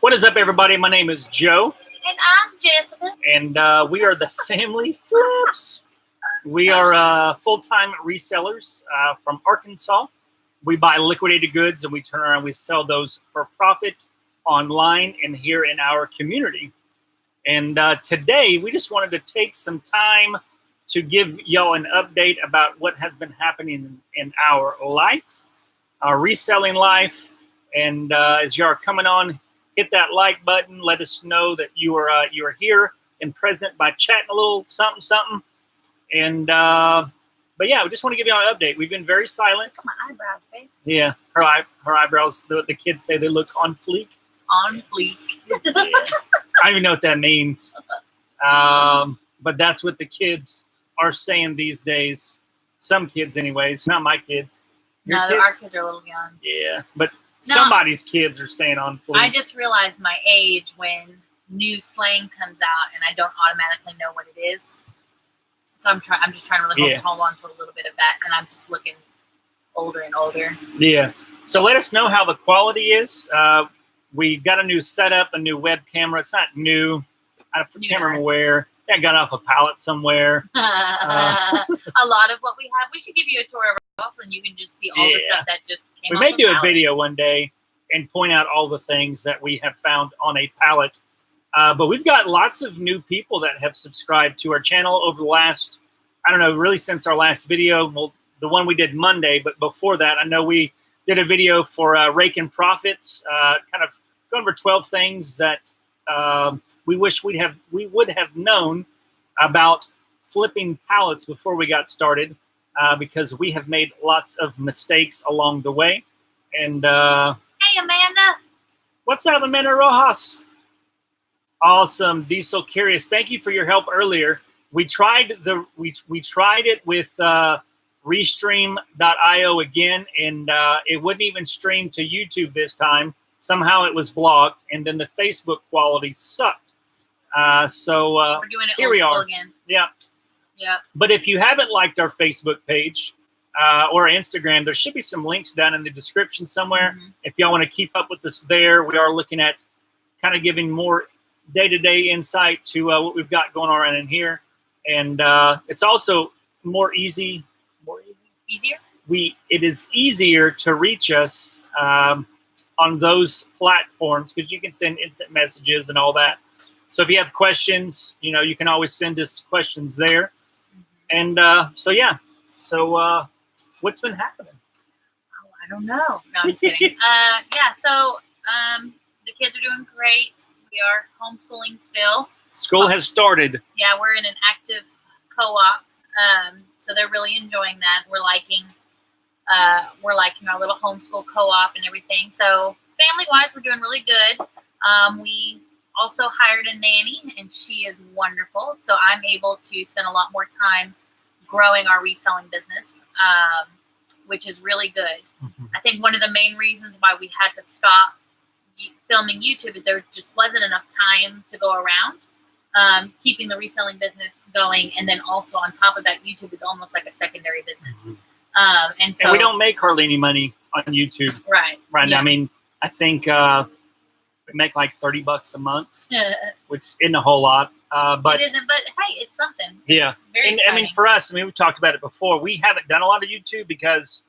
What is up, everybody? My name is Joe. And I'm Jessica. And we are the Family Flips. We are full-time resellers from Arkansas. We buy liquidated goods and we turn around and we sell those for profit online and here in our community. And today we just wanted to take some time to give y'all an update about what has been happening in our life, our reselling life. And as you are coming on, hit that like button. Let us know that you are here and present by chatting a little something. And but yeah, we just want to give you an update. We've been very silent. Look at my eyebrows, babe. Yeah, her eyebrows. The kids say they look on fleek. On fleek. Yeah. I don't even know what that means. But that's what the kids are saying these days. Some kids, anyways. Not my kids. Your No, kids? our kids are a little young. Yeah, but somebody's kids are saying on fleek. I just realized my age when new slang comes out, and I don't automatically know what it is. So I'm just trying to really hold on to a little bit of that, and I'm just looking older and older. Yeah. So let us know how the quality is. We got a new setup, a new web camera. It's not new. I can't remember where. I got off a pallet somewhere. A lot of what we have. We should give you a tour of our house, and you can just see all the stuff that just came We off may of do pallets. a video one day and point out all the things that we have found on a pallet. But we've got lots of new people that have subscribed to our channel over the last, I don't know, really since our last video. Well, the one we did Monday, but before that, I know we did a video for Raking Profits, kind of going over 12 things that we wish we would have known about flipping pallets before we got started, because we have made lots of mistakes along the way. And hey, Amanda. What's up, Amanda Rojas? Awesome. Diesel Curious, thank you for your help earlier. We tried we tried it with Restream.io again, and it wouldn't even stream to YouTube this time. Somehow it was blocked, and then the Facebook quality sucked. So we're doing it here old we school are again. Yeah. Yeah. But if you haven't liked our Facebook page or Instagram, there should be some links down in the description somewhere. Mm-hmm. If y'all want to keep up with us there, we are looking at kind of giving more day-to-day insight to what we've got going on in here. And it's also Easier? It is easier to reach us on those platforms because you can send instant messages and all that. So if you have questions, you can always send us questions there. And so yeah. So what's been happening? Oh, I don't know. No, I'm just kidding. Yeah. So the kids are doing great. We are homeschooling still. School has started. Yeah, we're in an active co-op. So they're really enjoying that. We're liking our little homeschool co-op and everything. So family-wise, we're doing really good. We also hired a nanny, and she is wonderful. So I'm able to spend a lot more time growing our reselling business, which is really good. Mm-hmm. I think one of the main reasons why we had to stop filming YouTube is there just wasn't enough time to go around. Keeping the reselling business going, and then also on top of that, YouTube is almost like a secondary business. Mm-hmm. And so we don't make hardly any money on YouTube right now. I mean, I think we make like $30 a month, which isn't a whole lot. But it isn't. But hey, it's something. Yeah, it's very exciting. I mean, for us, we've talked about it before. We haven't done a lot of YouTube because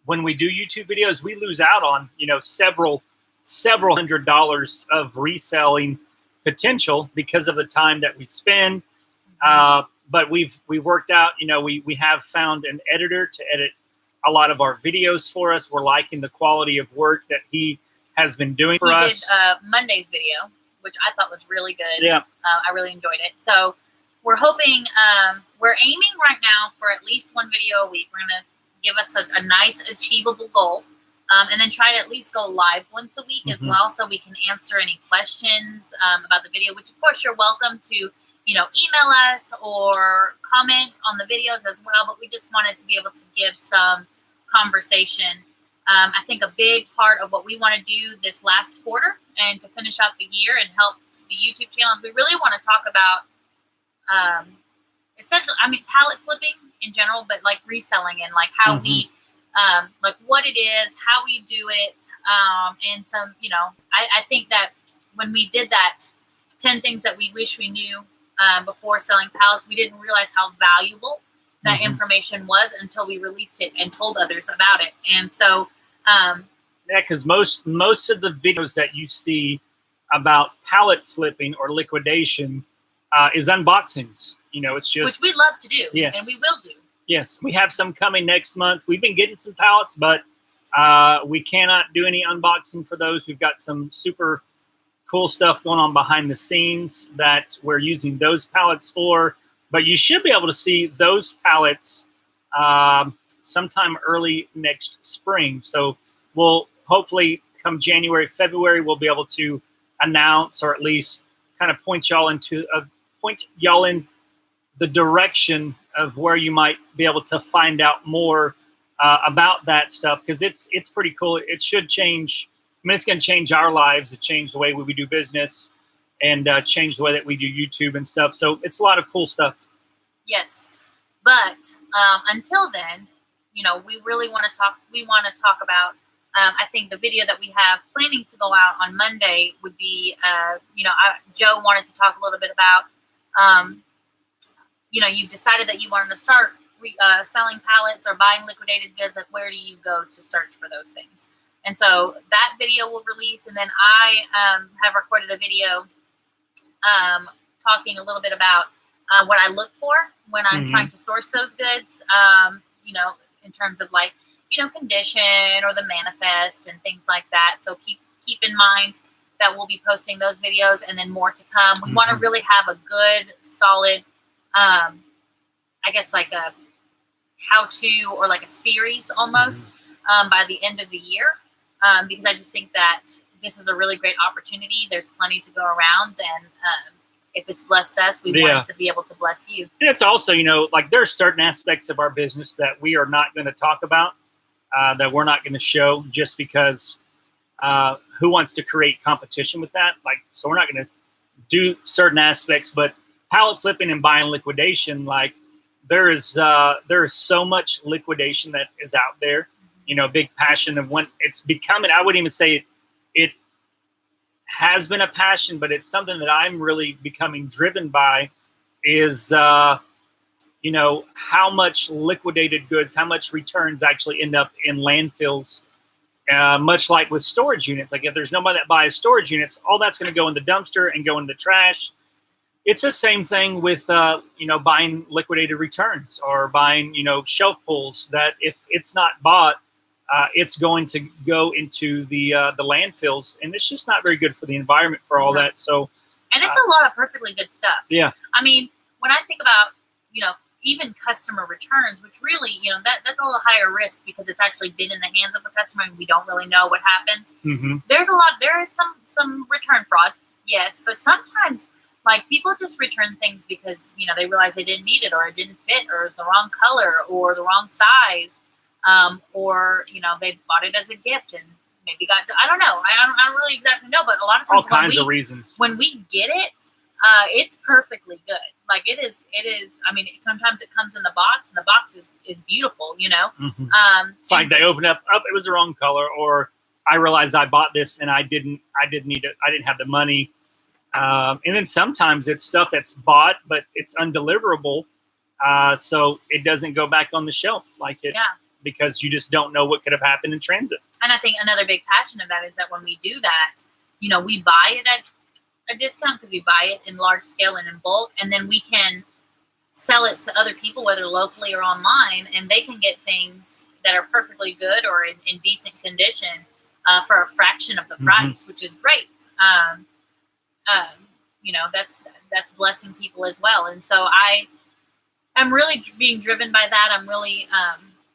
when we do YouTube videos, we lose out on several $100s of reselling potential because of the time that we spend. But we've worked out, we have found an editor to edit a lot of our videos for us. We're liking the quality of work that he has been doing for us. He did Monday's video, which I thought was really good. Yeah. I really enjoyed it. So we're hoping, we're aiming right now for at least one video a week. We're going to give us a nice achievable goal. And then try to at least go live once a week as well, so we can answer any questions about the video, which of course you're welcome to, email us or comment on the videos as well. But we just wanted to be able to give some conversation. I think a big part of what we want to do this last quarter and to finish out the year and help the YouTube channel is we really want to talk about essentially, pallet flipping in general, but like reselling and like how we like what it is, how we do it, and some, I think that when we did that 10 things that we wish we knew before selling pallets, we didn't realize how valuable that information was until we released it and told others about it. And so, yeah, because most of the videos that you see about pallet flipping or liquidation is unboxings. You know, it's just, which we love to do, yes, and we will do. Yes, we have some coming next month. We've been getting some pallets, but we cannot do any unboxing for those. We've got some super cool stuff going on behind the scenes that we're using those pallets for. But you should be able to see those pallets sometime early next spring. So we'll hopefully come January, February, we'll be able to announce, or at least kind of point y'all in the direction of where you might be able to find out more about that stuff, because it's pretty cool. It should change. I mean, it's going to change our lives. It changed the way we do business, and change the way that we do YouTube and stuff. So it's a lot of cool stuff. Yes, but until then, you know, we really want to talk. We want to talk about. I think the video that we have planning to go out on Monday would be, you know, Joe wanted to talk a little bit about. You know, you've decided that you wanted to start selling pallets or buying liquidated goods. Like, where do you go to search for those things? And so that video will release, and then I have recorded a video talking a little bit about what I look for when I'm trying to source those goods, you know, in terms of like, you know, condition or the manifest and things like that. So keep in mind that we'll be posting those videos, and then more to come. We want to really have a good, solid, I guess like a how-to or like a series almost by the end of the year, because I just think that this is a really great opportunity. There's plenty to go around, and if it's blessed us, we want it to be able to bless you. And it's also, you know, like there's certain aspects of our business that we are not going to talk about, that we're not going to show, just because who wants to create competition with that? Like, so we're not going to do certain aspects, but pallet flipping and buying liquidation, like there is so much liquidation that is out there. You know, big passion of when it's becoming. I wouldn't even say it has been a passion, but it's something that I'm really becoming driven by. Is you know, how much liquidated goods, how much returns actually end up in landfills. Much like with storage units, like if there's nobody that buys storage units, all that's going to go in the dumpster and go in the trash. It's the same thing with, you know, buying liquidated returns or buying, you know, shelf pulls, that if it's not bought, it's going to go into the landfills, and it's just not very good for the environment for all that. So, and it's a lot of perfectly good stuff. Yeah. I mean, when I think about, you know, even customer returns, which really, you know, that's a little higher risk because it's actually been in the hands of a customer and we don't really know what happens. There is some return fraud, yes, but sometimes like people just return things because, you know, they realize they didn't need it, or it didn't fit, or it's the wrong color or the wrong size, or, you know, they bought it as a gift and maybe I don't know. I don't really exactly know, but a lot of times all kinds of reasons. When we get it, it's perfectly good. Like it is. I mean, sometimes it comes in the box, and the box is beautiful, you know. It's like they open up, it was the wrong color, or I realized I bought this and I didn't need it. I didn't have the money. And then sometimes it's stuff that's bought, but it's undeliverable. So it doesn't go back on the shelf like it, because you just don't know what could have happened in transit. And I think another big passion of that is that when we do that, you know, we buy it at a discount because we buy it in large scale and in bulk, and then we can sell it to other people, whether locally or online, and they can get things that are perfectly good or in decent condition for a fraction of the price, which is great. You know, that's blessing people as well. And so I'm really being driven by that. I'm really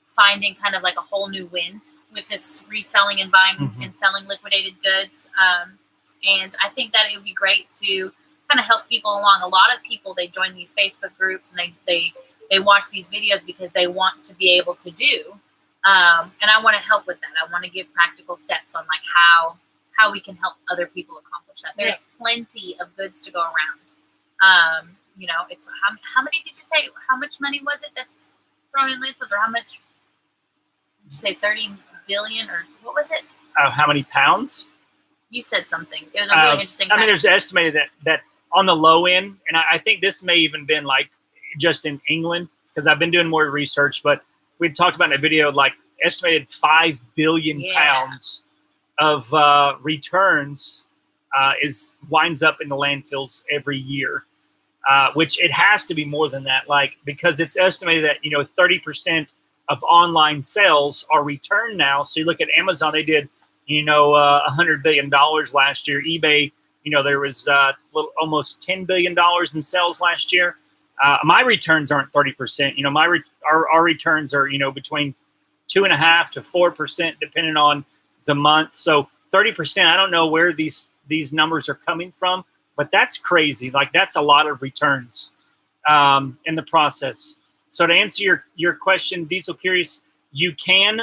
finding kind of like a whole new wind with this reselling and buying and selling liquidated goods. And I think that it would be great to kind of help people along. A lot of people, they join these Facebook groups and they watch these videos because they want to be able to do. And I want to help with that. I want to give practical steps on like how we can help other people accomplish that. There's plenty of goods to go around. You know, it's how many did you say? How much money was it that's thrown in landfills, or how much? Did you say 30 billion, or what was it? How many pounds? You said something. It was a really interesting I mean, fact. there's estimated that on the low end, and I think this may even been like just in England, because I've been doing more research, but we talked about in a video, like estimated 5 billion pounds of returns winds up in the landfills every year, which it has to be more than that, like, because it's estimated that 30% of online sales are returned now. So you look at Amazon, they did $100 billion last year. eBay, there was almost $10 billion in sales last year. My returns aren't 30%. Our returns are between 2.5% to 4%, depending on the month. So 30%. I don't know where these numbers are coming from, but that's crazy. Like, that's a lot of returns in the process. So to answer your question, Diesel Curious, you can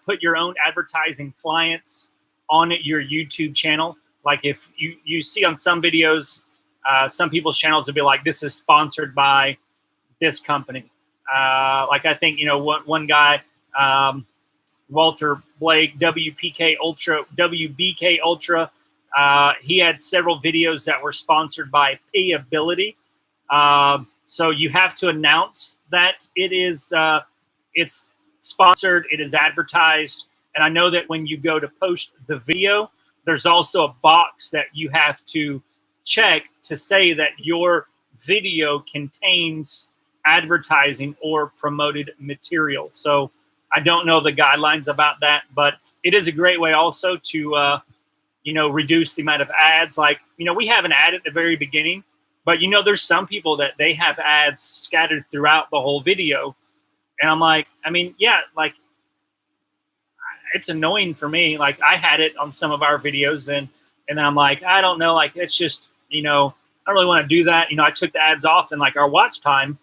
put your own advertising clients on your YouTube channel. Like, if you see on some videos, some people's channels will be like, this is sponsored by this company. Like, I think, one guy, Walter Blake, WBK Ultra, he had several videos that were sponsored by Payability. So you have to announce that it's sponsored, it is advertised. And I know that when you go to post the video, there's also a box that you have to check to say that your video contains advertising or promoted material. So I don't know the guidelines about that, but it is a great way also to, reduce the amount of ads. Like, we have an ad at the very beginning, but there's some people that they have ads scattered throughout the whole video. And I'm like, like, it's annoying for me. Like, I had it on some of our videos, and then I'm like, I don't know, like, it's just, I don't really want to do that. I took the ads off, and like our watch time,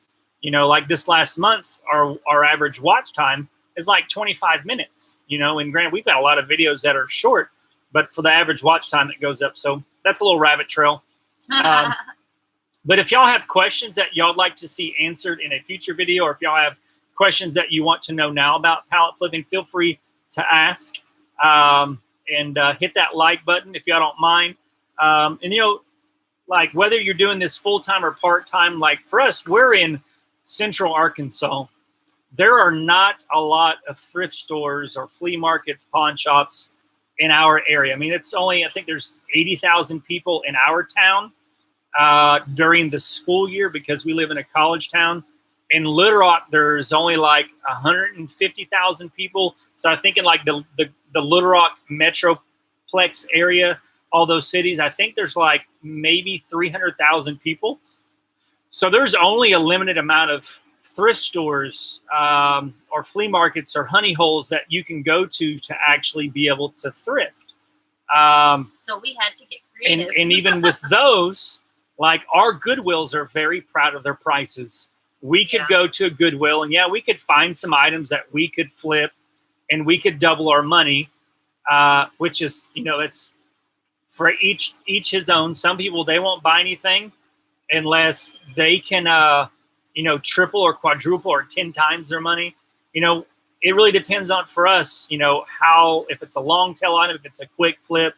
like this last month, our average watch time is like 25 minutes, and granted, we've got a lot of videos that are short, but for the average watch time, it goes up. So that's a little rabbit trail. But if y'all have questions that y'all like to see answered in a future video, or if y'all have questions that you want to know now about pallet flipping, feel free to ask, and hit that like button if y'all don't mind. And like, whether you're doing this full-time or part-time, like for us, we're in Central Arkansas. There are not a lot of thrift stores or flea markets, pawn shops in our area. I mean, it's only, I think there's 80,000 people in our town during the school year, because we live in a college town. In Little Rock, there's only like 150,000 people. So I think in like the Little Rock Metroplex area, all those cities, I think there's like maybe 300,000 people. So there's only a limited amount of thrift stores or flea markets or honey holes that you can go to actually be able to thrift. So we had to get creative. And even with those, like, our Goodwills are very proud of their prices. We could go to a Goodwill, and we could find some items that we could flip, and we could double our money, which is, it's for each his own. Some people, they won't buy anything unless they can, triple or quadruple or 10 times their money. It really depends on, for us, how, if it's a long tail item, if it's a quick flip.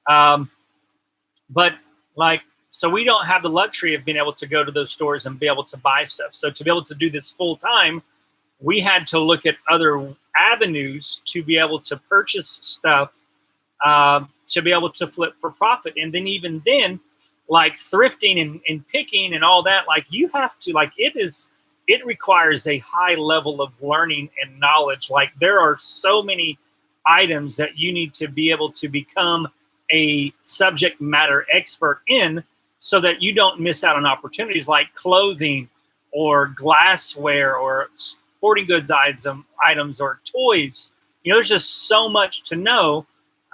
But like, so we don't have the luxury of being able to go to those stores and be able to buy stuff. So to be able to do this full time, we had to look at other avenues to be able to purchase stuff, to be able to flip for profit. And then even then, like thrifting and picking and all that, like, you have to, like, it requires a high level of learning and knowledge. Like, there are so many items that you need to be able to become a subject matter expert in, so that you don't miss out on opportunities like clothing or glassware or sporting goods items or toys. There's just so much to know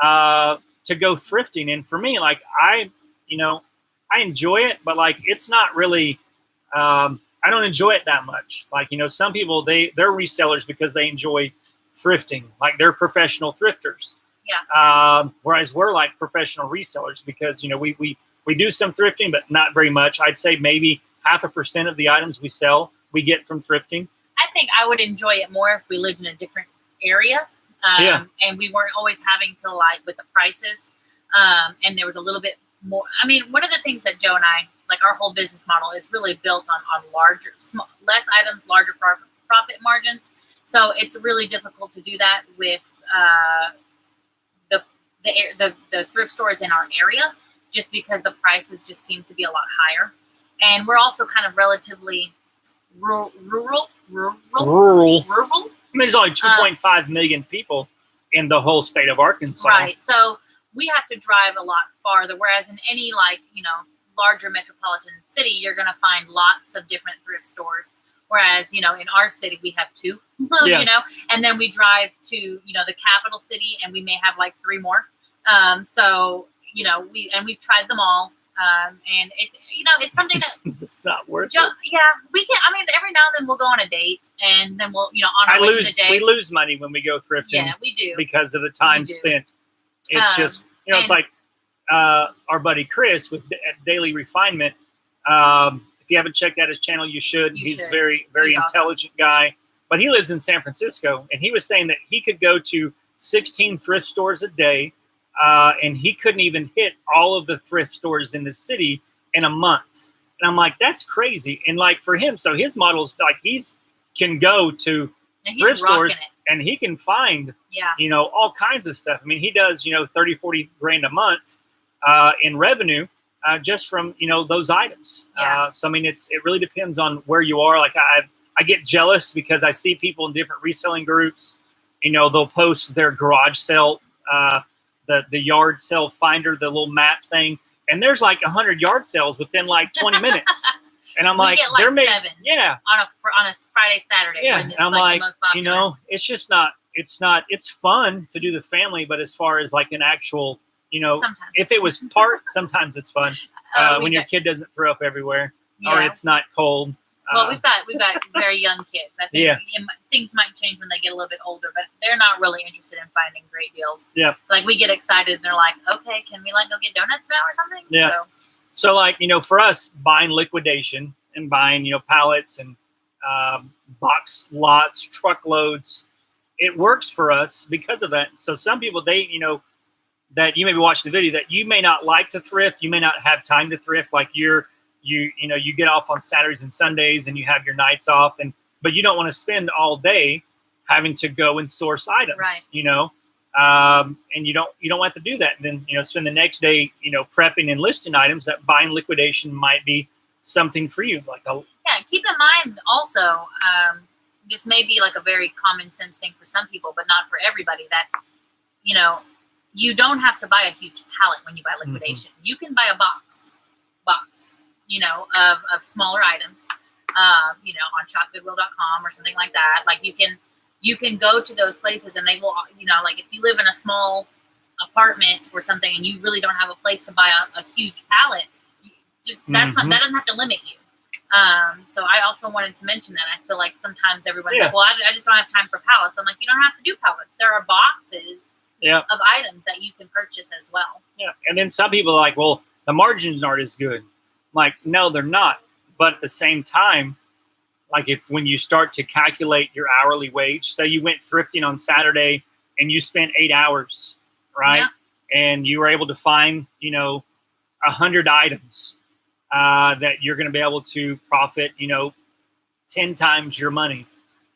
to go thrifting. And for me, like, I enjoy it, but like, it's not really, I don't enjoy it that much. Like, some people, they're resellers because they enjoy thrifting. Like, they're professional thrifters. Yeah. Whereas we're like professional resellers because, we do some thrifting, but not very much. I'd say maybe 0.5% of the items we sell, we get from thrifting. I think I would enjoy it more if we lived in a different area. And we weren't always having to, like, with the prices. and there was a little bit more. I mean, one of the things that Joe and I, like our whole business model is really built on less items, larger profit margins. So it's really difficult to do that with the thrift stores in our area, just because the prices just seem to be a lot higher. And we're also kind of relatively rural. I mean, there's only 2.5 million people in the whole state of Arkansas. Right. So we have to drive a lot farther. Whereas in any larger metropolitan city, you're going to find lots of different thrift stores. Whereas, in our city, we have 2, and then we drive to, the capital city and we may have like 3 more. So, we've tried them all. And it's something that it's not worth it. Yeah, we can. I mean, every now and then we'll go on a date, and then we'll, on our way to the day. We lose money when we go thrifting. Yeah, we do, because of the time spent. It's just, it's like our buddy Chris with Daily Refinement. If you haven't checked out his channel, you should. He's very, very intelligent guy. But he lives in San Francisco, and he was saying that he could go to 16 thrift stores a day. And he couldn't even hit all of the thrift stores in the city in a month. And I'm like, that's crazy. And like for him, so his model is like can go to thrift stores and he can find, all kinds of stuff. I mean, he does, 30, 40 grand a month in revenue just from, those items. Yeah. So, I mean, it really depends on where you are. Like I get jealous because I see people in different reselling groups, they'll post their garage sale, the yard sale finder, the little map thing, and there's like 100 yard sales within like 20 minutes. And I'm like, they're 7 on a Friday, Saturday. Yeah. And I'm like, it's fun to do the family, but as far as like an actual, sometimes. If it was sometimes it's fun when your kid doesn't throw up everywhere or it's not cold. Well, we've got very young kids. I think things might change when they get a little bit older, but they're not really interested in finding great deals. Yeah. Like we get excited and they're like, okay, can we go get donuts now or something? Yeah. So like, for us buying liquidation and buying, pallets and box lots, truckloads, it works for us because of that. So some people, that you maybe watch the video that you may not like to thrift. You may not have time to thrift. Like you get off on Saturdays and Sundays and you have your nights off, but you don't want to spend all day having to go and source items, right. And you don't want to do that. And then, spend the next day, prepping and listing items. That buying liquidation might be something for you. Keep in mind also, this may be like a very common sense thing for some people, but not for everybody, that, you don't have to buy a huge pallet when you buy liquidation. Mm-hmm. You can buy a box, of smaller items, on shopgoodwill.com or something like that. Like you can go to those places and they will, like if you live in a small apartment or something and you really don't have a place to buy a huge pallet, that doesn't have to limit you. So I also wanted to mention that. I feel like sometimes everyone's like, well, I just don't have time for pallets. I'm like, you don't have to do pallets. There are boxes of items that you can purchase as well. Yeah. And then some people are like, well, the margins aren't as good. I'm like, no, they're not. But at the same time, like when you start to calculate your hourly wage, say you went thrifting on Saturday and you spent 8 hours, right? Yeah. And you were able to find, 100 items that you're going to be able to profit, 10 times your money,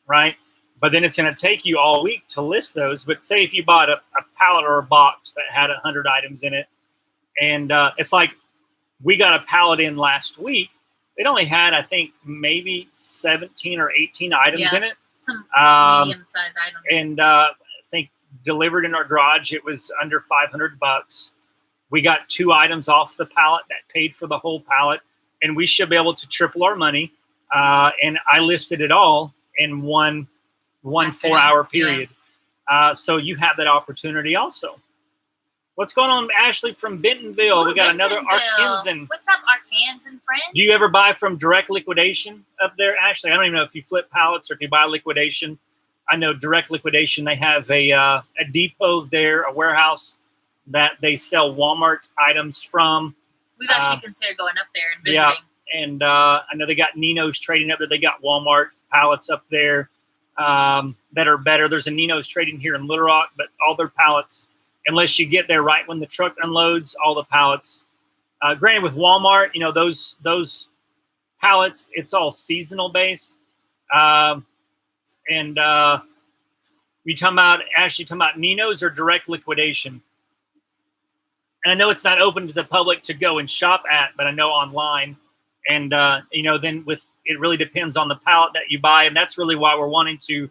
right? But then it's going to take you all week to list those. But say if you bought a pallet or a box that had 100 items in it, and it's like we got a pallet in last week. It only had, I think, maybe 17 or 18 items in it. Some medium-sized items. And I think delivered in our garage, it was under $500. We got 2 items off the pallet that paid for the whole pallet, and we should be able to triple our money. And I listed it all in one 4-hour period. Yeah. So you have that opportunity also. What's going on, Ashley from Bentonville? We got another Arkansan. What's up, Arkansan friends? Do you ever buy from direct liquidation up there, Ashley? I don't even know if you flip pallets or if you buy liquidation. I know direct liquidation, they have a depot there, a warehouse that they sell Walmart items from. We've actually considered going up there and visiting. Yeah, and I know they got Nino's Trading up there. They got Walmart pallets up there that are better. There's a Nino's Trading here in Little Rock, but all their pallets unless you get there right when the truck unloads all the pallets. Granted, with Walmart, those pallets, it's all seasonal based. And you talking about Nino's or direct liquidation? And I know it's not open to the public to go and shop at, but I know online. And, then it really depends on the pallet that you buy. And that's really why we're wanting to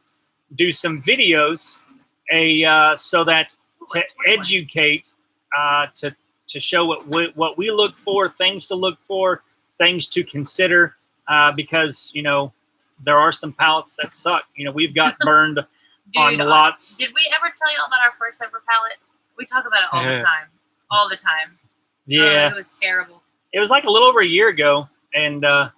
do some videos so that to educate, to show what we look for, things to look for, things to consider, because, there are some pallets that suck. We've got burned on lots. Did we ever tell y'all about our first ever pallet? We talk about it all the time. All the time. Yeah. It was terrible. It was like a little over a year ago. And I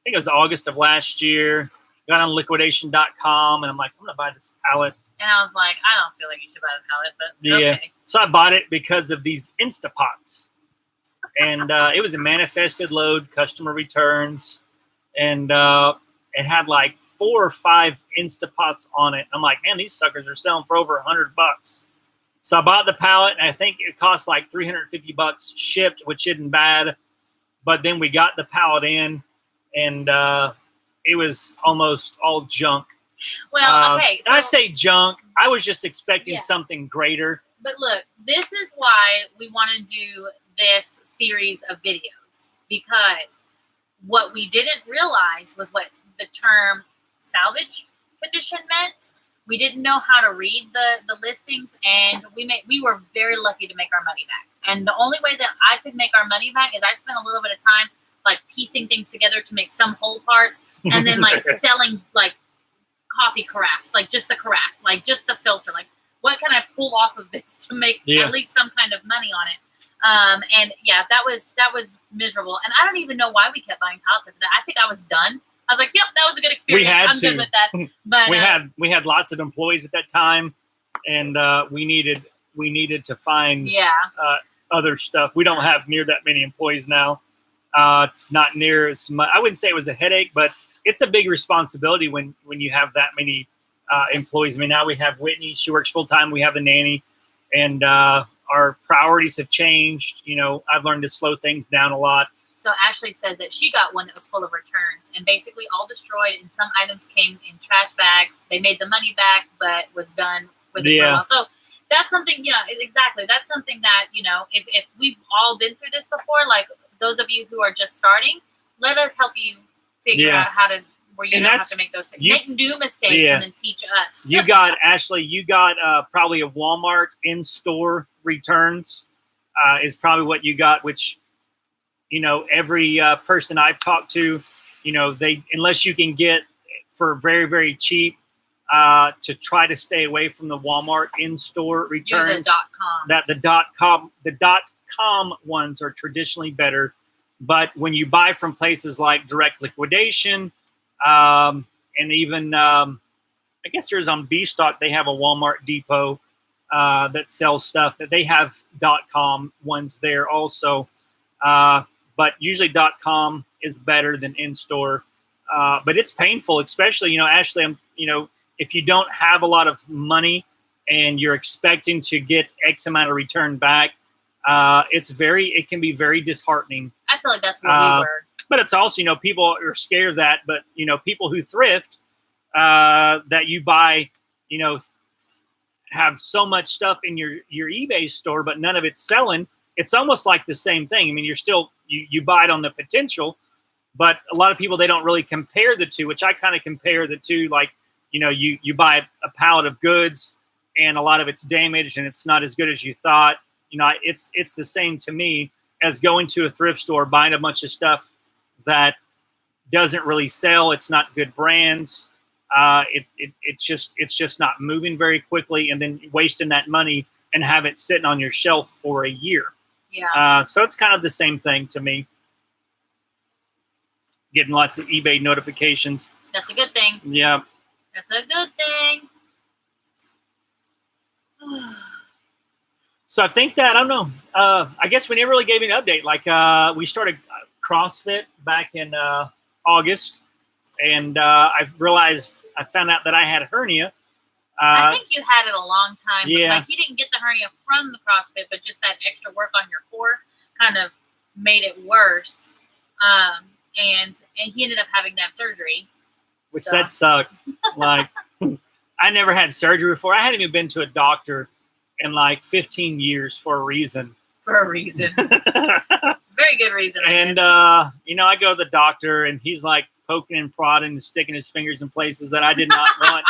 think it was August of last year. Got on liquidation.com and I'm like, I'm going to buy this pallet. And I was like, I don't feel like you should buy the pallet, but okay. So I bought it because of these Instapots. And it was a manifested load, customer returns. And it had like 4 or 5 Instapots on it. I'm like, man, these suckers are selling for over $100. So I bought the pallet, and I think it cost like $350 shipped, which isn't bad. But then we got the pallet in, and it was almost all junk. Well, okay. So, I say junk. I was just expecting something greater. But look, this is why we want to do this series of videos, because what we didn't realize was what the term salvage condition meant. We didn't know how to read the listings, and we were very lucky to make our money back. And the only way that I could make our money back is I spent a little bit of time like piecing things together to make some whole parts, and then like selling like coffee carafes, like just the carafe, like just the filter, like what can I pull off of this to make at least some kind of money on it. And yeah, that was miserable. And I don't even know why we kept buying pallets after that. I think I was done. I was like, yep, that was a good experience. I'm good with that. But we had lots of employees at that time, and we needed to find other stuff. We don't have near that many employees now. It's not near as much. I wouldn't say it was a headache, but it's a big responsibility when you have that many employees. I mean, now we have Whitney. She works full time. We have the nanny, and our priorities have changed. I've learned to slow things down a lot. So Ashley said that she got one that was full of returns and basically all destroyed, and some items came in trash bags. They made the money back, but was done with it for a while. So that's something, exactly. That's something that, if we've all been through this before, like those of you who are just starting, let us help you figure out how to, where you don't have to make those things. Make new mistakes and then teach us. You got, Ashley, probably a Walmart in-store returns is probably what you got, which, every person I've talked to, unless you can get for very, very cheap, to try to stay away from the Walmart in-store returns. The .com ones are traditionally better, but when you buy from places like Direct Liquidation, and even I guess there's on B Stock, they have a Walmart depot that sells stuff. That they have .com ones there also. But usually .com is better than in-store. But it's painful, especially, Ashley, if you don't have a lot of money and you're expecting to get X amount of return back, it can be very disheartening. I feel like that's where we were. But it's also, people are scared of that. But, people who thrift, that you buy, have so much stuff in your eBay store, but none of it's selling. It's almost like the same thing. I mean, you're still, you buy it on the potential, but a lot of people, they don't really compare the two, which I kind of compare the two. Like, you buy a pallet of goods and a lot of it's damaged and it's not as good as you thought. It's the same to me as going to a thrift store, buying a bunch of stuff that doesn't really sell. It's not good brands. It's just not moving very quickly, and then wasting that money and have it sitting on your shelf for a year. Yeah. So it's kind of the same thing to me. Getting lots of eBay notifications. That's a good thing. Yeah. That's a good thing. So I think that, I don't know. I guess we never really gave an update. Like we started CrossFit back in August, and I found out that I had a hernia. I think you had it a long time. Yeah. But like, you didn't get the hernia from the CrossFit, but just that extra work on your core kind of made it worse. And he ended up having to have surgery. Which that sucked. Like, I never had surgery before. I hadn't even been to a doctor in like 15 years for a reason. For a reason. Very good reason. And, you know, I go to the doctor and he's like poking and prodding and sticking his fingers in places that I did not want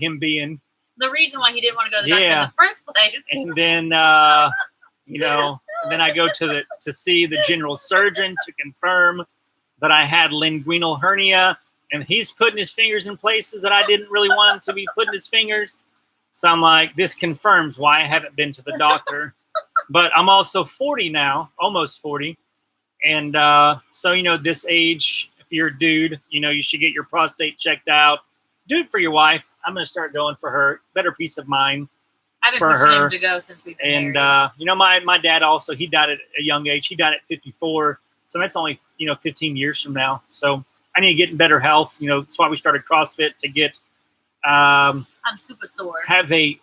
him being. The reason why he didn't want to go to the doctor in the first place. And then, you know, then I go to see the general surgeon to confirm that I had linguinal hernia, and he's putting his fingers in places that I didn't really want him to be putting his fingers. So I'm like, this confirms why I haven't been to the doctor. But I'm also 40 now, almost 40. And so, you know, this age, if you're a dude, you know, you should get your prostate checked out. Do it for your wife. I'm going to start going for her. Better peace of mind. I've been pushing him to go since we've been married. You know, my dad also, he died at a young age. He died at 54. So that's only, you know, 15 years from now. So I need to get in better health. You know, that's why we started CrossFit, to get I'm super sore. Have a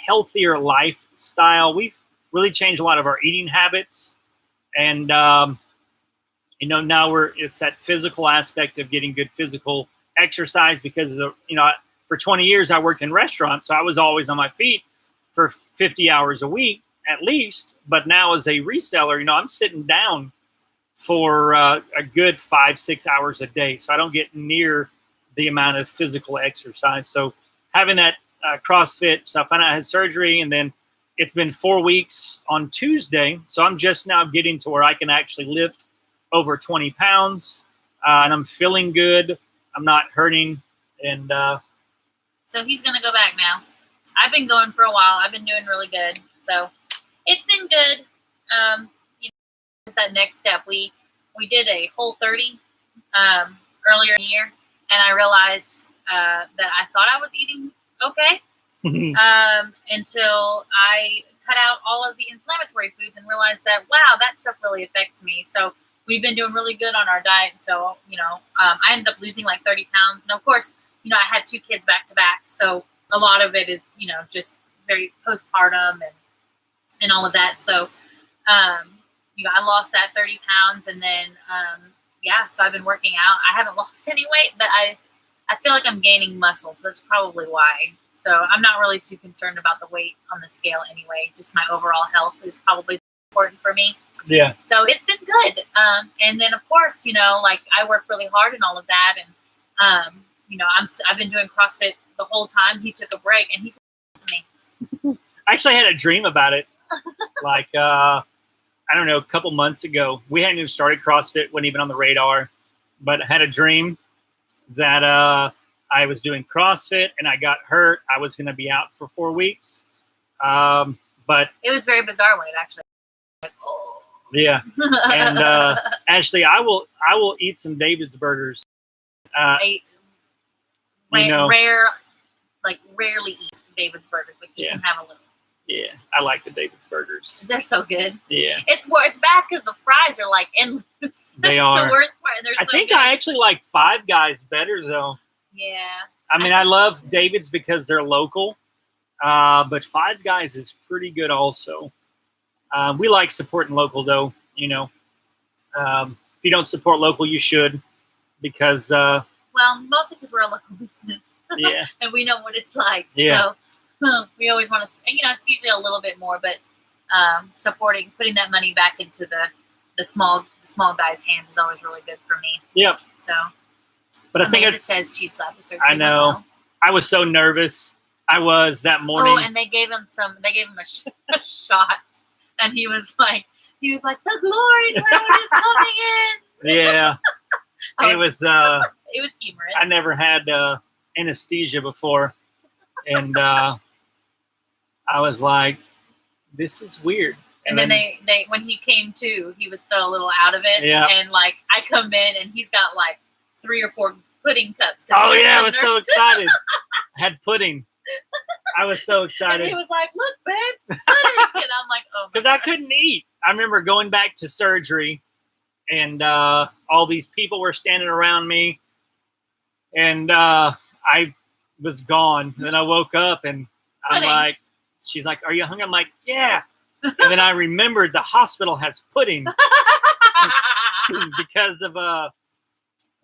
healthier lifestyle. We've really changed a lot of our eating habits. And, you know, now it's that physical aspect of getting good physical exercise, because, you know, for 20 years I worked in restaurants. So I was always on my feet for 50 hours a week at least. But now as a reseller, you know, I'm sitting down for a good 5-6 hours a day. So I don't get near the amount of physical exercise. So having that CrossFit, so I found out I had surgery, and then it's been 4 weeks on Tuesday. So I'm just now getting to where I can actually lift over 20 pounds, and I'm feeling good. I'm not hurting. And so he's going to go back now. I've been going for a while. I've been doing really good. So it's been good. You know, just that next step. We did a Whole30 earlier in the year, and I realized that I thought I was eating okay until I cut out all of the inflammatory foods and realized that, wow, that stuff really affects me. So we've been doing really good on our diet. So, you know, I ended up losing like 30 pounds. And of course, you know, I had 2 kids back to back. So a lot of it is, you know, just very postpartum and all of that. So, you know, I lost that 30 pounds, and then, yeah, so I've been working out. I haven't lost any weight, but I feel like I'm gaining muscle. So that's probably why. So I'm not really too concerned about the weight on the scale anyway. Just my overall health is probably important for me. Yeah. So it's been good. And then of course, you know, like I work really hard and all of that. And, you know, I've been doing CrossFit the whole time. He took a break and he's me. I actually had a dream about it. Like, I don't know, a couple months ago. We hadn't even started CrossFit, wasn't even on the radar. But I had a dream that I was doing CrossFit and I got hurt. I was going to be out for 4 weeks. But it was very bizarre when it actually. Like, oh. Yeah. And Ashley, I will eat some David's burgers. You know, rarely eat David's burgers, but you can have a little. Yeah, I like the David's burgers. They're so good. Yeah. It's bad because the fries are like endless. They are. The worst part. And I think I actually like Five Guys better though. Yeah. I mean, I love David's because they're local, but Five Guys is pretty good also. We like supporting local though. You know, if you don't support local, you should, because. Well, mostly because we're a local business. Yeah. And we know what it's like. Yeah. So we always want to, you know, it's usually a little bit more, but putting that money back into the small guys' hands is always really good for me. Yep. So. But I think it says she's glad the surgery. I know. Well. I was so nervous. I was that morning. Oh, and they gave him a shot, and he was like, the glory cloud is coming in. Yeah. It was humorous. I never had anesthesia before, and I was like, "This is weird." And then they when he came to, he was still a little out of it. Yeah. And like I come in, and he's got like 3 or 4 pudding cups. Oh yeah, I was so excited. I had pudding. I was so excited. And he was like, "Look, babe, pudding," and I'm like, "Oh." Because I couldn't eat. I remember going back to surgery, and all these people were standing around me, and I was gone. And then I woke up and I'm Pudding. like, she's like, "Are you hungry?" I'm like, "Yeah." And then I remembered the hospital has pudding because of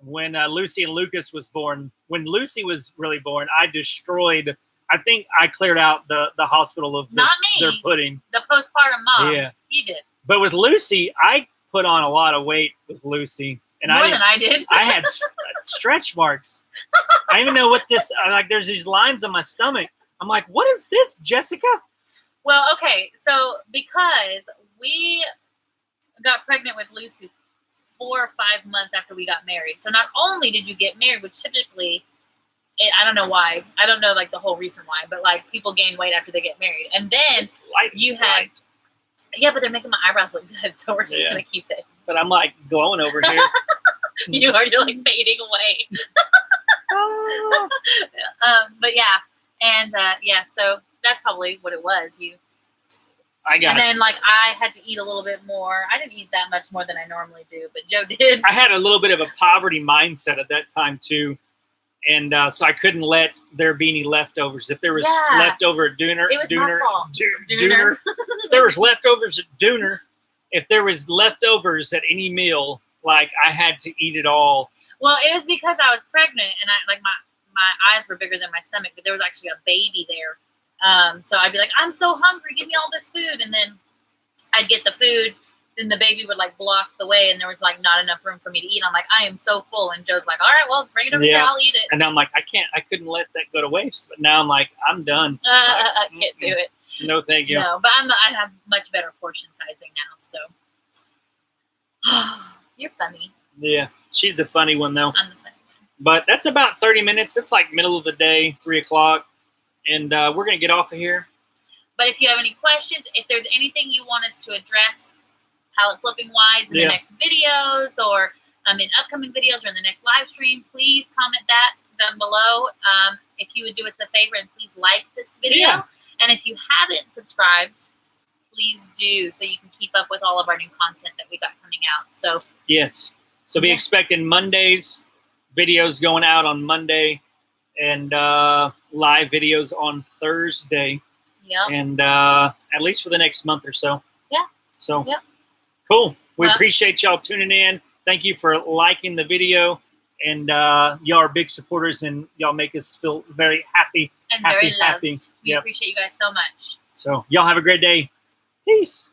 when Lucy and Lucas was born. When Lucy was really born, I destroyed. I think I cleared out the hospital of Not me. their pudding. The postpartum mom. Yeah. He did. But with Lucy, I put on a lot of weight with Lucy, and More than I did. I had stretch marks. I don't even know what this. Like, there's these lines on my stomach. I'm like, "What is this, Jessica?" Well, okay, so because we got pregnant with Lucy 4 or 5 months after we got married. So not only did you get married, which typically, I don't know why. I don't know like the whole reason why, but like people gain weight after they get married. And then you had, yeah, but they're making my eyebrows look good, so we're just gonna keep it. But I'm like glowing over here. You're like fading away. But yeah, and yeah, so that's probably what it was. And then like I had to eat a little bit more. I didn't eat that much more than I normally do, but Joe did. I had a little bit of a poverty mindset at that time too, and so I couldn't let there be any leftovers. If there was leftover at dinner, it was my fault. Dooner. If there was leftovers at Dooner, if there was leftovers at any meal, like I had to eat it all. Well, it was because I was pregnant and I like my eyes were bigger than my stomach, but there was actually a baby there. So I'd be like, "I'm so hungry, give me all this food." And then I'd get the food, then the baby would like block the way and there was like not enough room for me to eat. I'm like, "I am so full." And Joe's like, "All right, well, bring it over here, I'll eat it." And I'm like, I couldn't let that go to waste. But now I'm like, I'm done. I can't do it. No, thank you. No, but I have much better portion sizing now, so. You're funny. Yeah, she's a funny one though. I'm the funny one. But that's about 30 minutes. It's like middle of the day, 3 o'clock. And we're going to get off of here. But if you have any questions, if there's anything you want us to address pallet flipping wise in the next videos or in upcoming videos or in the next live stream, please comment that down below. If you would do us a favor and please like this video. Yeah. And if you haven't subscribed, please do so you can keep up with all of our new content that we got coming out. So yes. So be expecting Mondays, videos going out on Monday, and live videos on Thursday. Yep. And at least for the next month or so. Yeah. So cool. We appreciate y'all tuning in. Thank you for liking the video. And y'all are big supporters and y'all make us feel very happy. And very loved. We appreciate you guys so much. So y'all have a great day. Peace.